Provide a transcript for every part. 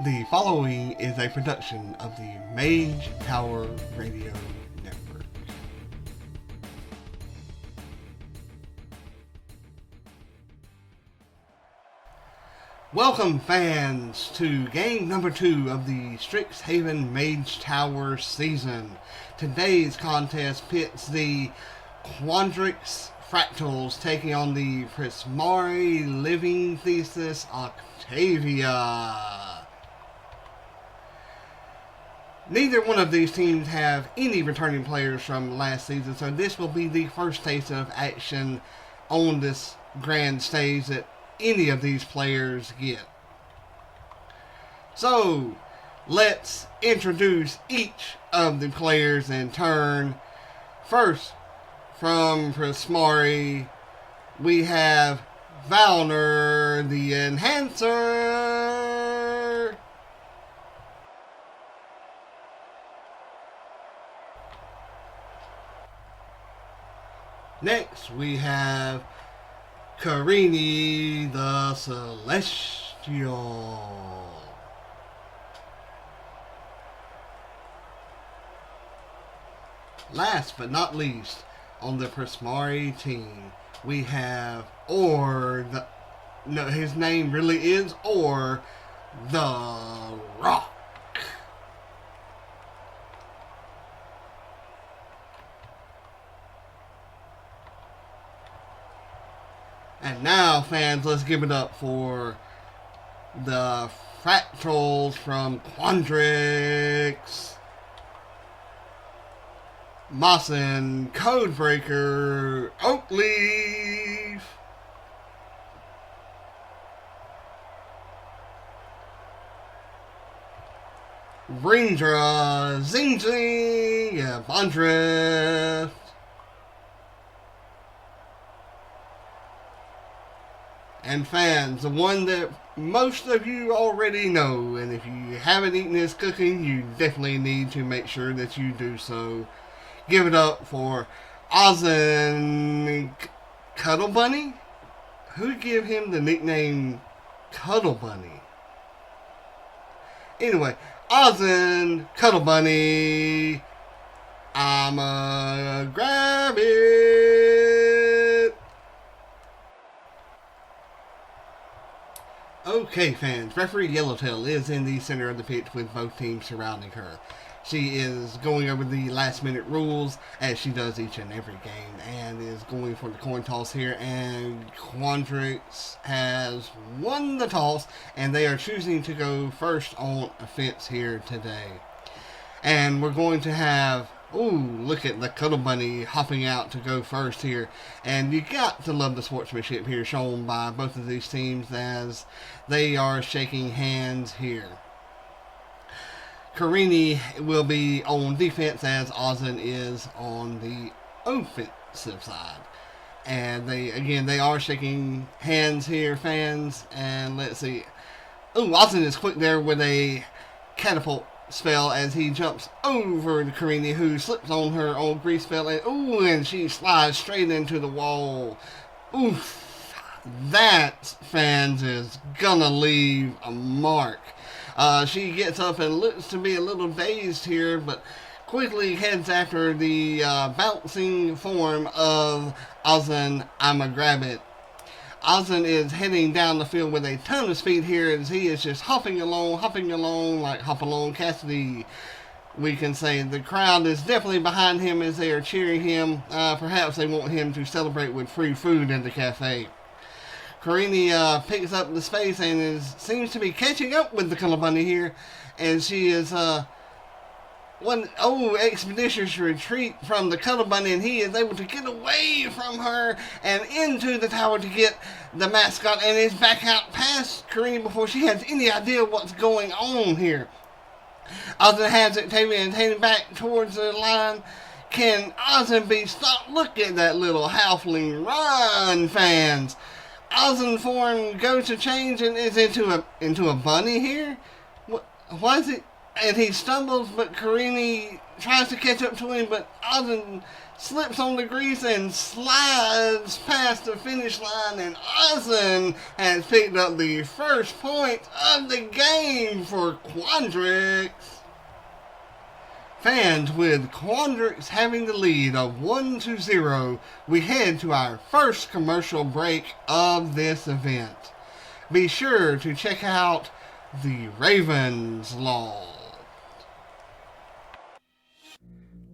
The following is a production of the Mage Tower Radio Network. Welcome, fans, to game number 2 of the Strixhaven Mage Tower season. Today's contest pits the Quandrix Fractals taking on the Prismari Living Thesis Octavia. Neither one of these teams have any returning players from last season, so this will be the first taste of action on this grand stage that any of these players get. So, let's introduce each of the players in turn. First, from Prismari, we have Valner, the Enhancer. Next, we have Karini, the Celestial. Last but not least, on the Prismari team, we have his name really is the Rock. And now, fans, let's give it up for the Fractals from Quandrix. Mawson, Codebreaker, Oakleaf. Rindra, Zing Zing, Bondrift. And fans, the one that most of you already know, and if you haven't eaten this cooking, you definitely need to make sure that you do so. Give it up for Ozan Cuddle Bunny? Who gave him the nickname Cuddle Bunny? Anyway, Ozan Cuddle Bunny, I'ma grab it. Okay, fans, referee Yellowtail is in the center of the pitch with both teams surrounding her. She is going over the last minute rules as she does each and every game and is going for the coin toss here, and Quandrix has won the toss and they are choosing to go first on offense here today. And we're going to have, look at the Cuddle Bunny hopping out to go first here. And you got to love the sportsmanship here shown by both of these teams as they are shaking hands here. Karini will be on defense as Ozan is on the offensive side. And they are shaking hands here, fans. And let's see. Ozan is quick there with a catapult spell as he jumps over to Karini, who slips on her own grease spell, and she slides straight into the wall. Oof, that, fans, is gonna leave a mark. She gets up and looks to be a little dazed here, but quickly heads after the bouncing form of Ozan I'ma grab it. Ozan is heading down the field with a ton of speed here as he is just hopping along like Hopalong Cassidy. We can say the crowd is definitely behind him as they are cheering him. Perhaps they want him to celebrate with free food in the cafe. Karini picks up the space and seems to be catching up with the Cuddle Bunny here, and she is expeditious retreat from the Cuddle Bunny, and he is able to get away from her and into the tower to get the mascot, and is back out past Karini before she has any idea what's going on here. Ozan has Octavia and heading back towards the line. Can Ozan be stopped? Look at that little halfling run, fans. Ozan form goes to change and is into a bunny here. What is it? And he stumbles, but Karini tries to catch up to him, but Ozan slips on the grease and slides past the finish line, and Ozin has picked up the first point of the game for Quandrix. Fans, with Quandrix having the lead of 1-0, we head to our first commercial break of this event. Be sure to check out the Raven's Law.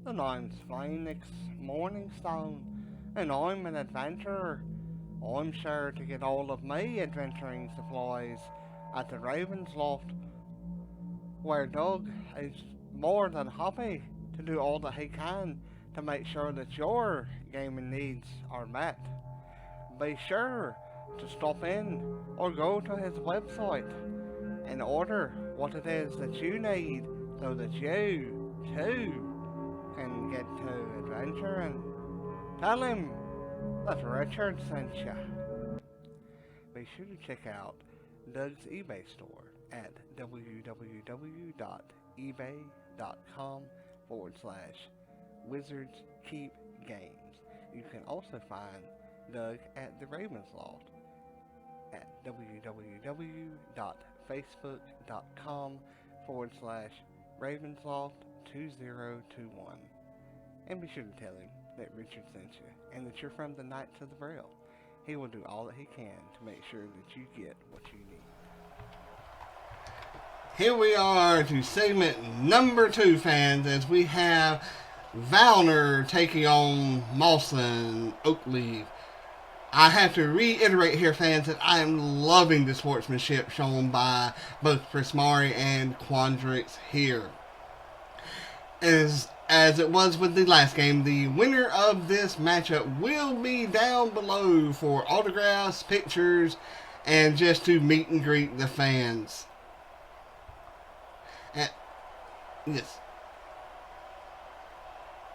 The name's Phoenix Morningstone, and I'm an adventurer. I'm sure to get all of my adventuring supplies at the Raven's Loft, where Doug is more than happy to do all that he can to make sure that your gaming needs are met. Be sure to stop in or go to his website and order what it is that you need so that you too can get to adventure, and tell him that Richard sent you. Be sure to check out Doug's eBay store at www.ebay.com/WizardsKeepGames. You can also find Doug at the Raven's Loft at www.facebook.com/RavensLoft2021. And be sure to tell him that Richard sent you and that you're from the Knights of the Braille. He will do all that he can to make sure that you get what you need. Here we are to segment number 2, fans, as we have Valner taking on Mawson Oakleaf. I have to reiterate here, fans, that I am loving the sportsmanship shown by both Prismari and Quandrix here. As it was with the last game, the winner of this matchup will be down below for autographs, pictures, and just to meet and greet the fans. Yes.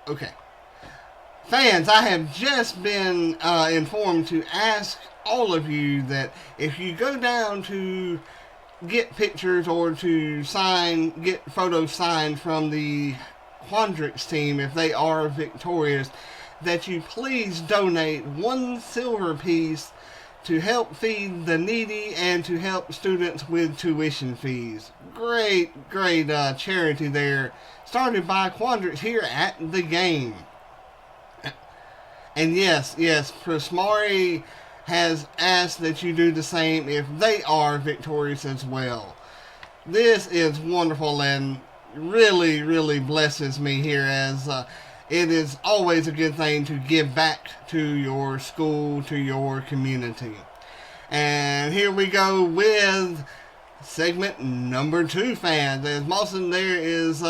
Okay. Fans, I have just been informed to ask all of you that if you go down to get pictures or to get photos signed from the Quandrix team, if they are victorious, that you please donate 1 silver piece to help feed the needy and to help students with tuition fees. Great charity there, started by Quandrix here at the game. And yes, Prismari has asked that you do the same if they are victorious as well. This is wonderful and really blesses me here, as it is always a good thing to give back to your school, to your community. And here we go with segment number 2, fans, as Mawson there is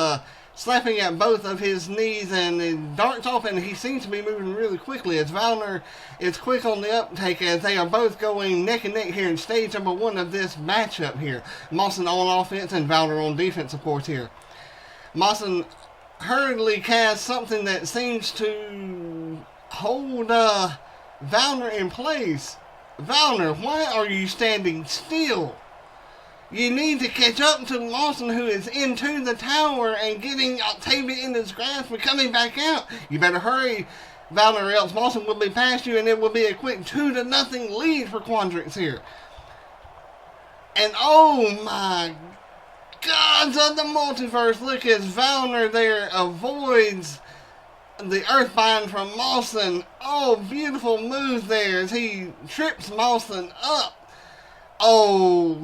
slapping at both of his knees, and it darts off, and he seems to be moving really quickly as Valner is quick on the uptake, as they are both going neck and neck here in stage number 1 of this matchup here. Mawson on offense and Valner on defense, of course, here. Mawson hurriedly casts something that seems to hold Valner in place. Valner, why are you standing still? You need to catch up to Mawson, who is into the tower and getting Octavia in his grasp and coming back out. You better hurry, Valner, or else Mawson will be past you, and it will be a quick 2-0 lead for Quandrix here. And oh my gods of the multiverse, look as Valner there avoids the Earthbind from Mawson. Oh, beautiful move there as he trips Mawson up. Oh,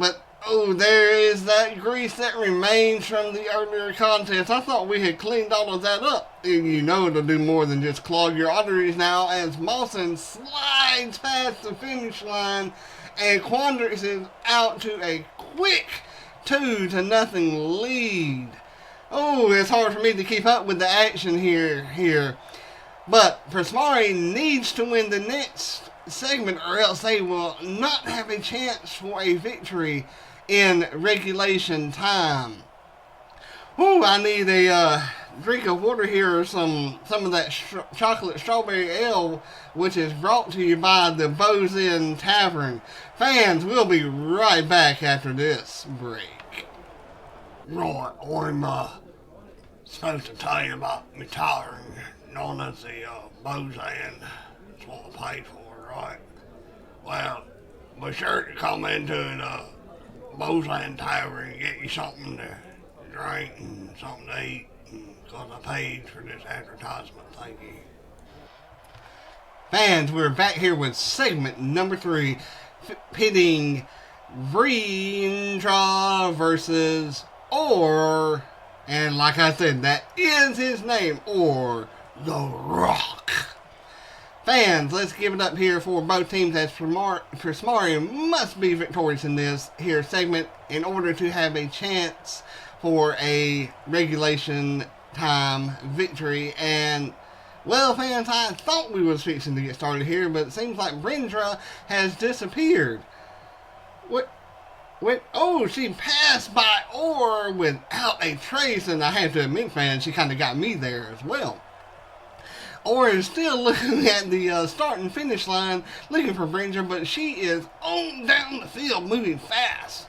there is that grease that remains from the earlier contest. I thought we had cleaned all of that up. You know it'll do more than just clog your arteries now, as Mawson slides past the finish line, and Quandrix is out to a quick 2-0 lead. Oh, it's hard for me to keep up with the action here. But Prismari needs to win the next segment, or else they will not have a chance for a victory in regulation time. Ooh, I need a drink of water here, or some of that chocolate strawberry ale, which is brought to you by the Bows Inn Tavern. Fans, we'll be right back after this break. Right, I'm supposed to tell you about my towering known as the Bozan. That's what I paid for, right? Well, be sure to come into the Bozan Tower and get you something to drink and something to eat, because I paid for this advertisement. Thank you. Fans, we're back here with segment number 3, pitting Vrindra versus Or, and like I said, that is his name, Or the Rock. Fans, let's give it up here for both teams, as Prismari must be victorious in this here segment in order to have a chance for a regulation time victory. And well, fans, I thought we was fixing to get started here, but it seems like Vrindra has disappeared. Oh, she passed by Or without a trace, and I have to admit, fans, she kind of got me there as well. Or is still looking at the start and finish line, looking for Vrindra, but she is on down the field, moving fast.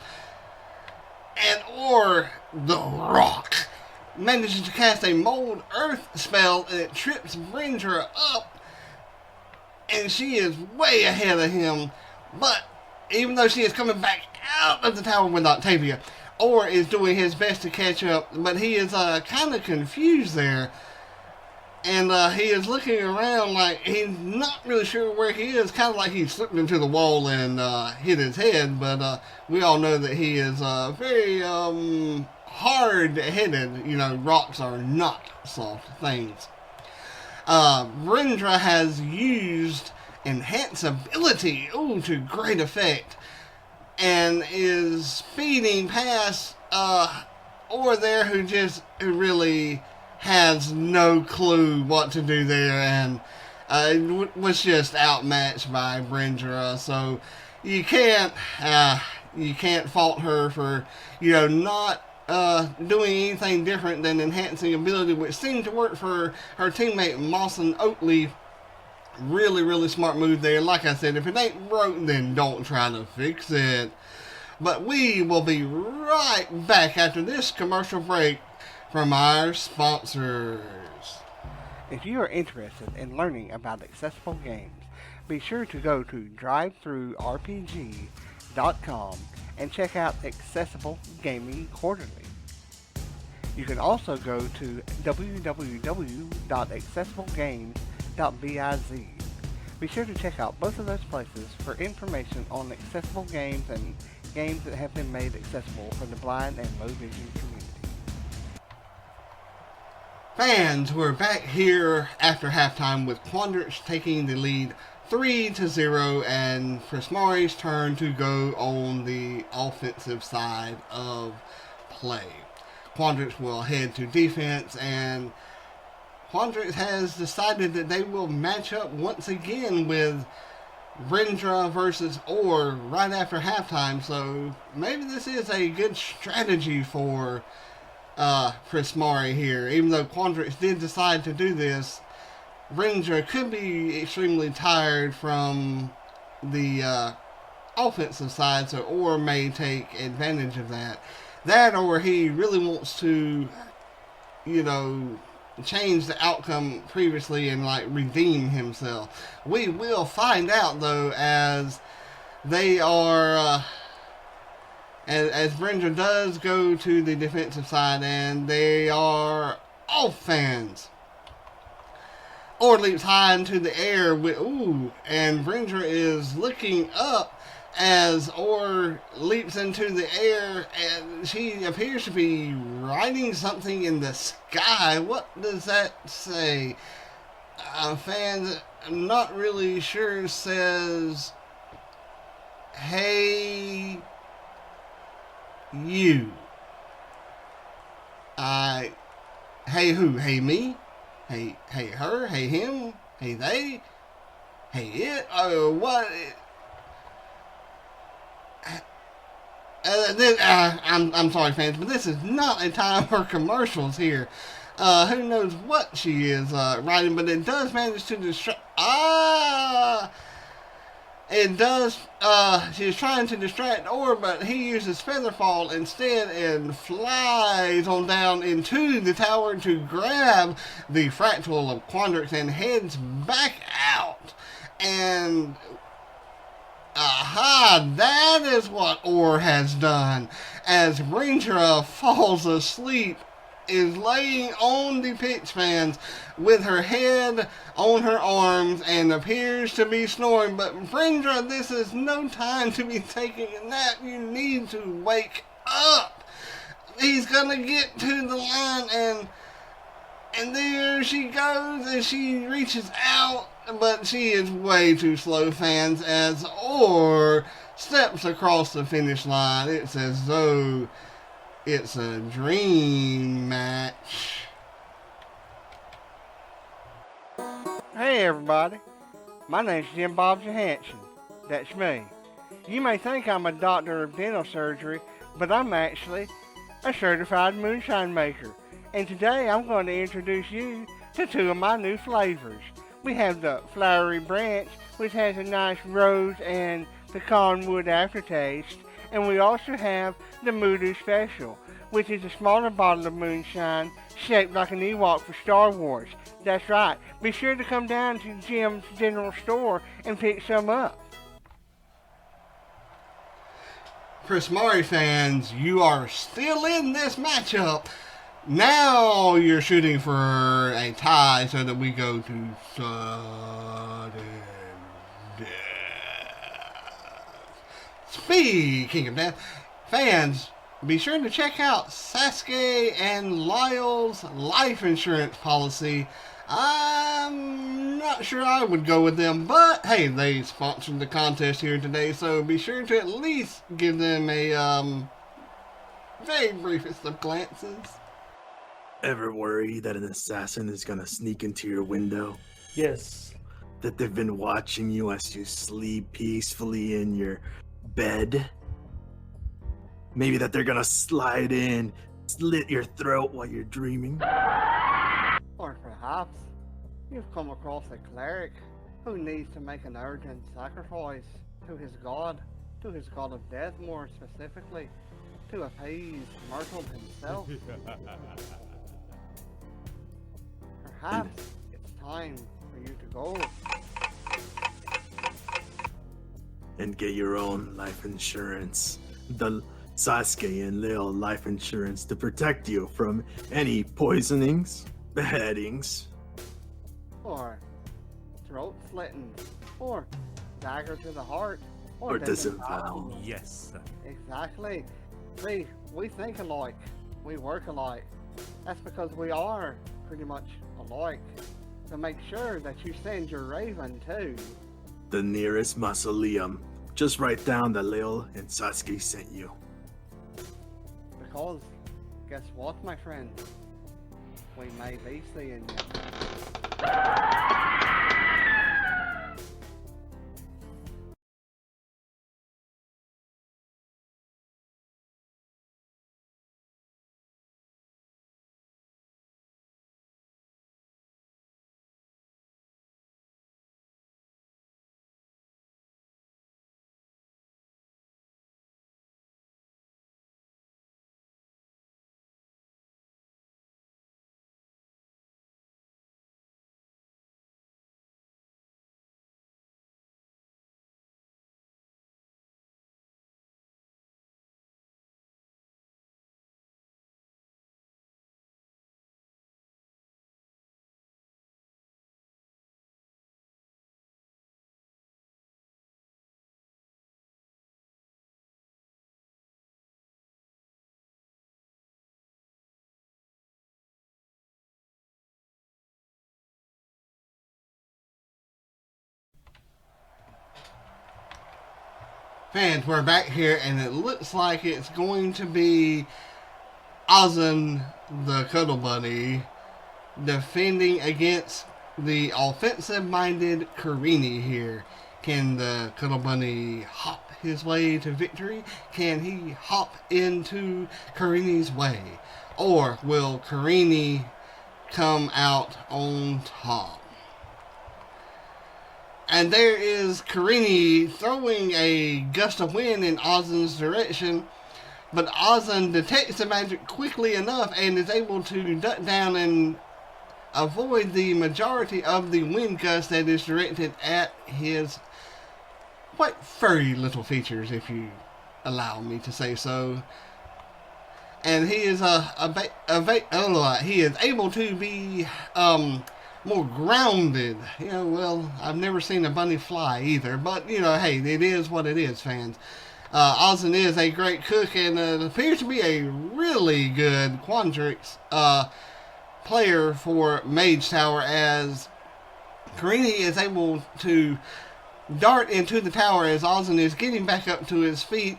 And Or the Rock manages to cast a Mold Earth spell, and it trips Vrindra up, and she is way ahead of him. But even though she is coming back out of the tower with Octavia, Or is doing his best to catch up, but he is kind of confused there. And he is looking around like he's not really sure where he is, kind of like he slipped into the wall and hit his head. But we all know that he is very hard-headed. You know, rocks are not soft things. Vrindra has used Enhance Ability, to great effect, and is speeding past Or there, who really has no clue what to do there, and was just outmatched by Vrindra. So you can't fault her for not doing anything different than enhancing ability, which seemed to work for her teammate Mawson Oakley. Really, really smart move there. Like I said, if it ain't broke, then don't try to fix it. But we will be right back after this commercial break from our sponsors. If you are interested in learning about accessible games, be sure to go to drivethrurpg.com and check out Accessible Gaming Quarterly. You can also go to www.accessiblegames.biz. Be sure to check out both of those places for information on accessible games and games that have been made accessible for the blind and low vision community. Fans, we're back here after halftime with Quandrix taking the lead 3-0, and Prismari's turn to go on the offensive side of play. Quandrix will head to defense, and Quandrix has decided that they will match up once again with Vrindra versus Or right after halftime. So maybe this is a good strategy for Prismari here. Even though Quandrix did decide to do this, Vrindra could be extremely tired from the offensive side, so Or may take advantage of that. That, or he really wants to, change the outcome previously and redeem himself. We will find out though, as they are as Vrindra does go to the defensive side, and they are off, fans. Or leaps high into the air and Vrindra is looking up as Or leaps into the air, and she appears to be writing something in the sky. What does that say? Fans, I'm not really sure. It says, "Hey, you." Hey who? Hey me? Hey her? Hey him? Hey they? Hey it? What? I'm sorry, fans, but this is not a time for commercials here. Who knows what she is writing, but it does manage to distract. It it does, she's trying to distract Orb, but he uses Featherfall instead and flies on down into the tower to grab the fractal of Quandrix and heads back out. And aha, that is what Orr has done. As Rindra falls asleep, is laying on the pitch fans with her head on her arms and appears to be snoring. But Rindra, this is no time to be taking a nap. You need to wake up. He's gonna get to the line, and there she goes, and she reaches out, but she is way too slow, fans, as Orr steps across the finish line. It's as though it's a dream match. Hey everybody, my name's Jim Bob Johansson. That's me. You may think I'm a doctor of dental surgery, but I'm actually a certified moonshine maker. And today I'm going to introduce you to two of my new flavors. We have the Flowery Branch, which has a nice rose and pecan wood aftertaste. And we also have the Moodoo Special, which is a smaller bottle of moonshine shaped like an Ewok for Star Wars. That's right. Be sure to come down to Jim's General Store and pick some up. Prismari fans, you are still in this matchup. Now you're shooting for a tie so that we go to sudden death. Speaking of death, fans, be sure to check out Sasuke and Lyle's life insurance policy. I'm not sure I would go with them, but hey, they sponsored the contest here today, so be sure to at least give them a very briefest of glances. Ever worry that an assassin is gonna sneak into your window? Yes. That they've been watching you as you sleep peacefully in your bed? Maybe that they're gonna slide in, slit your throat while you're dreaming? Or perhaps you've come across a cleric who needs to make an urgent sacrifice to his god of death more specifically, to appease Myrtle himself. Perhaps it's time for you to go. And get your own life insurance. The Sasuke and Lil life insurance to protect you from any poisonings, beheadings, Or throat slitting, or dagger to the heart, or disembowel. Yes. Exactly. See, we think alike, we work alike. That's because we are pretty much alike. So make sure that you send your raven to The nearest mausoleum. Just write down that Lil and Sasuke sent you. because guess what, my friend? We may be seeing you. Fans, we're back here, and it looks like it's going to be Ozan the Cuddle Bunny defending against the offensive-minded Karini here. Can the Cuddle Bunny hop his way to victory? Can he hop into Karini's way? Or will Karini come out on top? And there is Karini throwing a gust of wind in Ozan's direction. But Ozan detects the magic quickly enough and is able to duck down and avoid the majority of the wind gust that is directed at his quite furry little features, if you allow me to say so. And he is he is able to be more grounded. You know, well, I've never seen a bunny fly either, but you know, hey, it is what it is, fans. Ozan is a great cook and appears to be a really good Quandrix player for Mage Tower, as Karini is able to dart into the tower as Ozan is getting back up to his feet.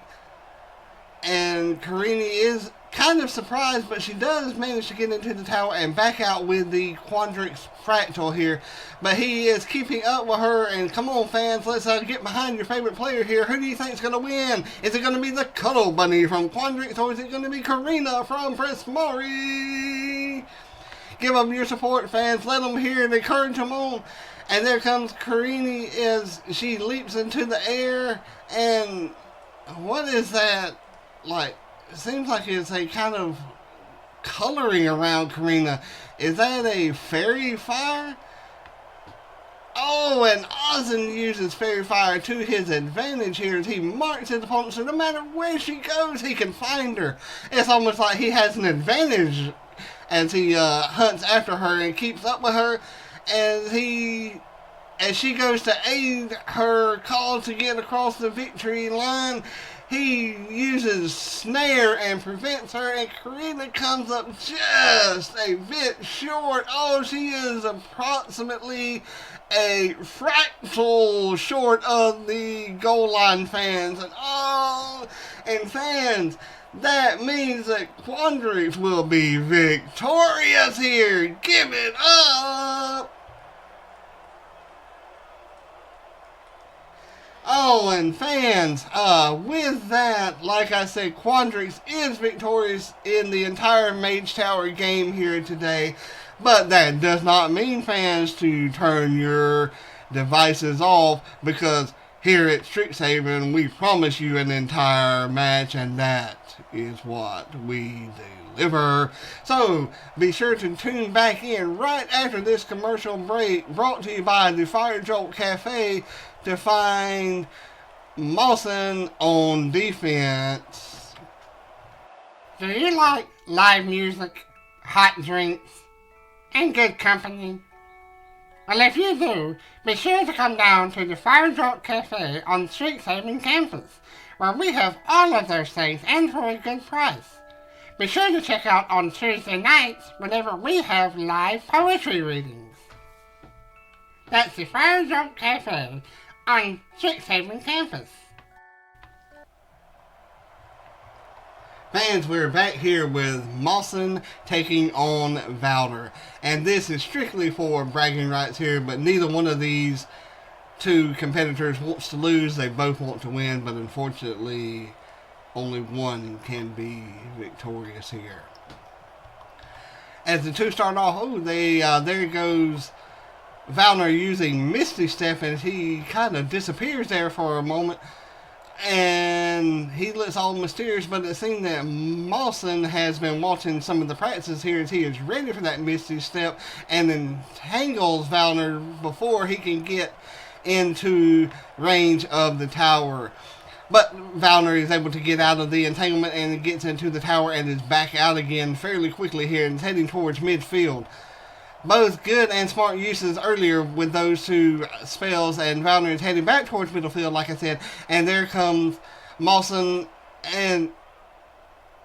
And Karini is kind of surprised, but she does manage to get into the tower and back out with the Quandrix fractal here. But he is keeping up with her, and come on fans, let's get behind your favorite player here. Who do you think is going to win? Is it going to be the Cuddle Bunny from Quandrix, or is it going to be Karina from Prismari? Give them your support, fans. Let them hear and encourage them on. And there comes Karini as she leaps into the air. And what is that? Like, it seems like it's a kind of coloring around Karina. Is that a fairy fire? Oh, and Ozan uses fairy fire to his advantage here as he marks his opponent, so no matter where she goes, he can find her. It's almost like he has an advantage as he hunts after her and keeps up with her as she goes to aid her cause to get across the victory line. He uses snare and prevents her, and Karina comes up just a bit short. Oh, she is approximately a fractal short of the goal line, fans. And fans, that means that Quandrix will be victorious here. Give it up! Oh, and fans, with that, like I said, Quandrix is victorious in the entire Mage Tower game here today. But that does not mean, fans, to turn your devices off, because here at Strixhaven, we promise you an entire match, and that is what we deliver. So, be sure to tune back in right after this commercial break, brought to you by the Fire Jolt Cafe, to find Mawson on defense. Do you like live music, hot drinks, and good company? Well, if you do, be sure to come down to the Fire Jolt Cafe on Strixhaven campus, where we have all of those things and for a good price. Be sure to check out on Tuesday nights whenever we have live poetry readings. That's the Fire Jolt Cafe on Strixhaven campus. Fans, we're back here with Mawson taking on Valder. And this is strictly for bragging rights here, but neither one of these two competitors wants to lose. They both want to win, but unfortunately, only one can be victorious here. As the two start off, there goes Valner using Misty Step, and he kind of disappears there for a moment. And he looks all mysterious, but it seems that Mawson has been watching some of the practices here as he is ready for that Misty Step and entangles Valner before he can get into range of the tower. But Valner is able to get out of the entanglement and gets into the tower and is back out again fairly quickly here and is heading towards midfield. Both good and smart uses earlier with those two spells, and Valner is heading back towards midfield, like I said. And there comes Mawson, and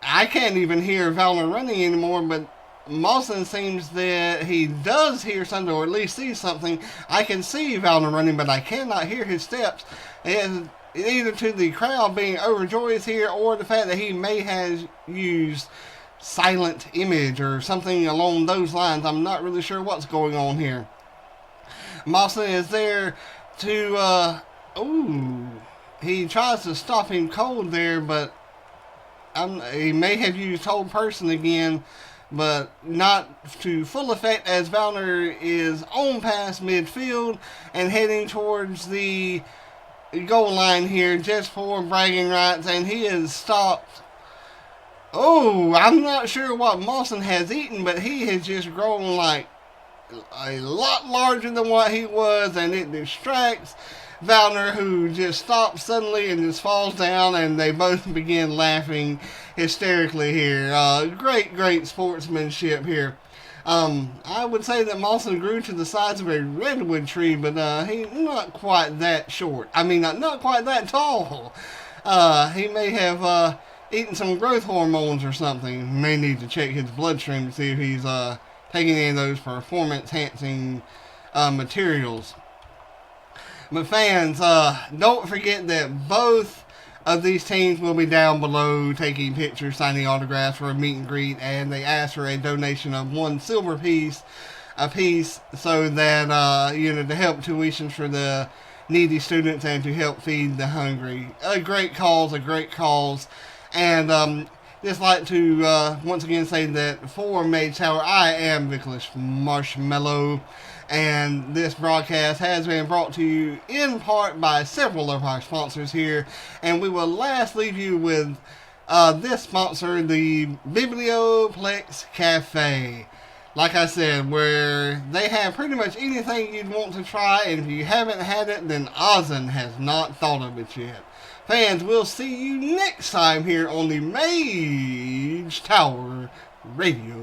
I can't even hear Valner running anymore, but Mawson seems that he does hear something, or at least see something. I can see Valner running, but I cannot hear his steps. And either to the crowd being overjoyed here, or the fact that he may have used silent image or something along those lines. I'm not really sure what's going on here. Mawson is there to he tries to stop him cold there, but he may have used Hold Person again, but not to full effect as Valner is on past midfield and heading towards the goal line here just for bragging rights, and he is stopped. Oh, I'm not sure what Mawson has eaten, but he has just grown like a lot larger than what he was, and it distracts Valner, who just stops suddenly and just falls down, and they both begin laughing hysterically here. Great sportsmanship here. I would say that Mawson grew to the size of a redwood tree, but he's not quite that short. I mean, not quite that tall. He may have eaten some growth hormones or something. May need to check his bloodstream to see if he's taking any of those performance-enhancing materials. But fans, don't forget that both of these teams will be down below taking pictures, signing autographs for a meet and greet, and they ask for a donation of 1 silver piece a piece so that, to help tuition for the needy students and to help feed the hungry. A great cause. And just like to once again say that for Mage Tower, I am Vicklass Marshmellow, and this broadcast has been brought to you in part by several of our sponsors here, and we will last leave you with this sponsor, the Biblioplex Cafe. Like I said, where they have pretty much anything you'd want to try, and if you haven't had it, then Ozan has not thought of it yet. Fans, we'll see you next time here on the Mage Tower Radio.